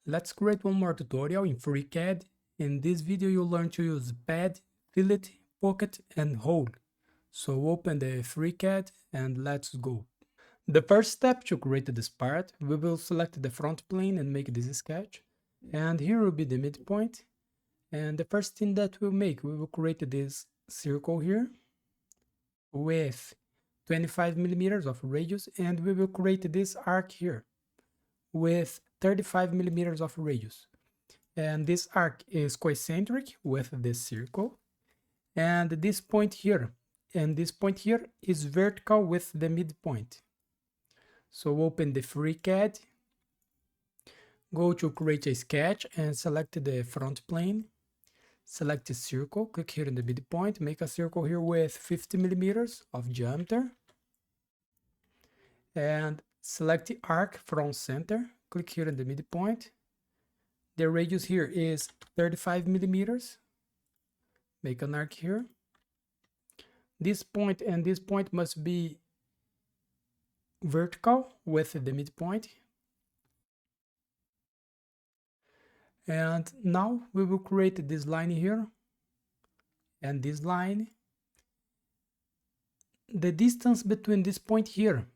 Let's create one more tutorial in FreeCAD. In this video you'll learn to use pad, fillet, pocket and hole. So open the FreeCAD and let's go. The first step to create this part, we will select the front plane and make this sketch. And here will be the midpoint. And the first thing that we'll make, we will create this circle here with 25 millimeters of radius, and we will create this arc here with 35 millimeters of radius. And this arc is concentric with this circle. And this point here and this point here is vertical with the midpoint. So open the FreeCAD, go to create a sketch and select the front plane. Select a circle, click here in the midpoint, make a circle here with 50 millimeters of diameter. And select the arc from center, click here in the midpoint. The radius here is 35 millimeters. Make an arc here. This point and this point must be vertical with the midpoint. And now we will create this line here and this line. The distance between this point here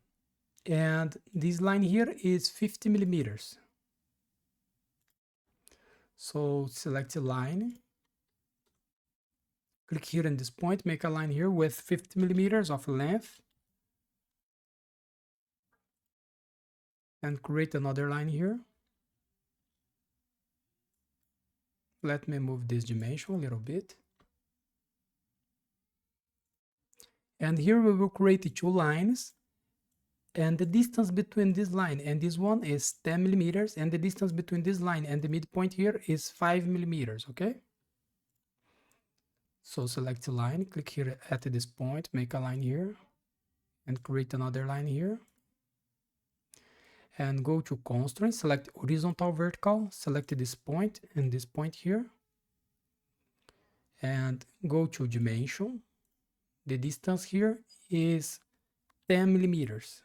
and this line here is 50 millimeters. So select a line, click here in this point, make a line here with 50 millimeters of length, and create another line here. Let me move this dimension a little bit. And here we will create two lines. And the distance between this line and this one is 10 millimeters. And the distance between this line and the midpoint here is 5 millimeters, okay? So select a line, click here at this point, make a line here, and create another line here. And go to constraint, select horizontal, vertical, select this point and this point here. And go to dimension. The distance here is 10 millimeters.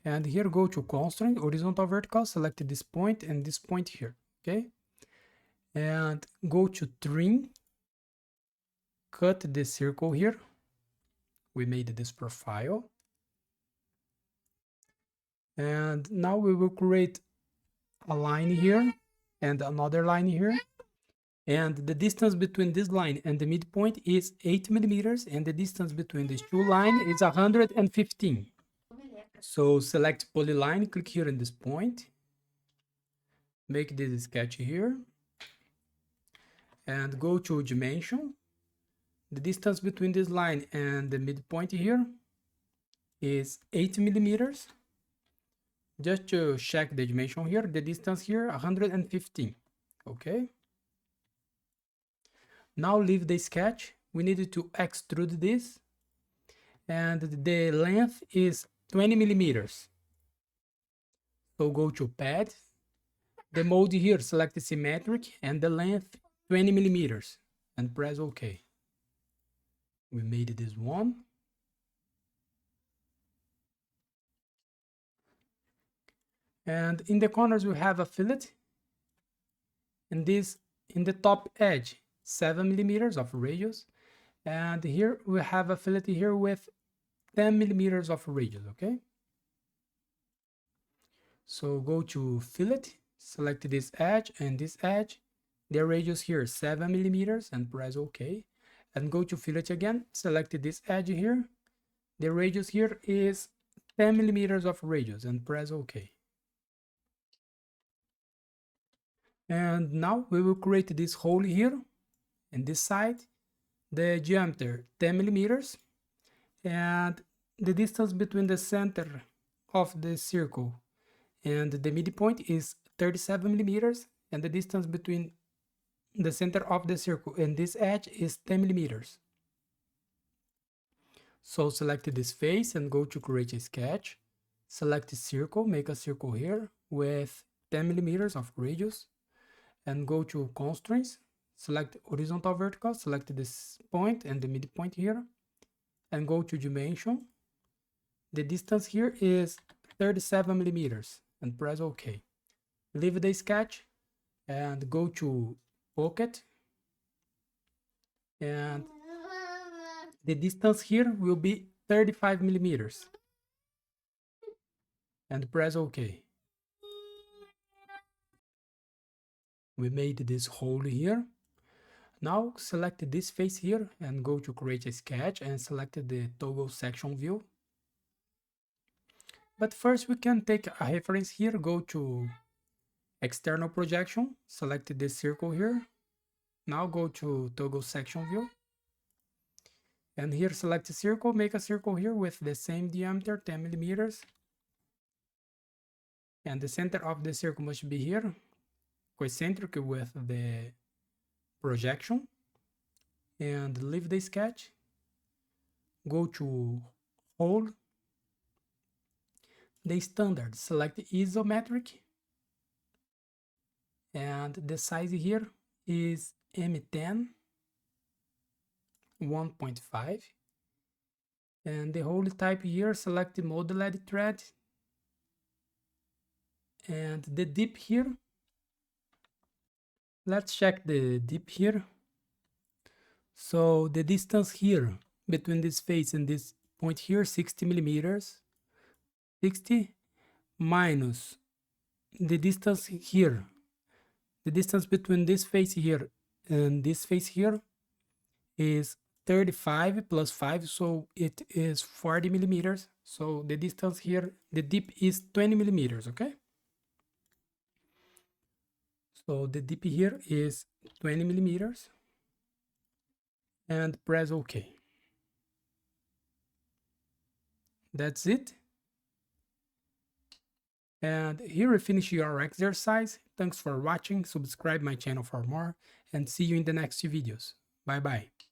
And here go to constraint, horizontal, vertical, select this point and this point here, okay? And go to trim, cut the circle here. We made this profile. And now we will create a line here and another line here. And the distance between this line and the midpoint is 8 millimeters. And the distance between these two lines is 115. So select polyline, click here in this point. Make this sketch here. And go to dimension. The distance between this line and the midpoint here is 8 millimeters. Just to check the dimension here, the distance here 115. Okay. Now leave the sketch. We need to extrude this. And the length is 20 millimeters. So go to pad. The mode here, select symmetric and the length 20 millimeters and press OK. We made this one. And in the corners we have a fillet. And this in the top edge, 7 millimeters of radius. And here we have a fillet here with 10 millimeters of radius, okay? So go to fillet, select this edge and this edge. The radius here is 7 millimeters and press OK. And go to fillet again, select this edge here. The radius here is 10 millimeters of radius and press OK. And now we will create this hole here in this side. The diameter 10 millimeters. And the distance between the center of the circle and the midpoint is 37 millimeters. And the distance between the center of the circle and this edge is 10 millimeters. So select this face and go to create a sketch. Select a circle, make a circle here with 10 millimeters of radius. And go to constraints, select horizontal, vertical, select this point and the midpoint here. And go to dimension. The distance here is 37 millimeters and press OK. Leave the sketch and go to pocket, and the distance here will be 35 millimeters and press OK. We made this hole here. Now select this face here and go to create a sketch and select the toggle section view. But first we can take a reference here, go to external projection, select this circle here. Now go to toggle section view. And here select a circle, make a circle here with the same diameter, 10 millimeters. And the center of the circle must be here, concentric with the projection. And leave the sketch. Go to hole. The standard, select isometric. And the size here is M10, 1.5. And the hole type here, select the molded thread. And the dip here, let's check the dip here. So the distance here between this face and this point here, 60 millimeters. 60 minus the distance here. The distance between this face here and this face here is 35 plus 5, so it is 40 millimeters. So the distance here, the dip is 20 millimeters, okay? So the dip here is 20 millimeters and press OK. That's it. And here we finish your exercise. Thanks for watching, subscribe my channel for more, and see you in the next videos. Bye bye.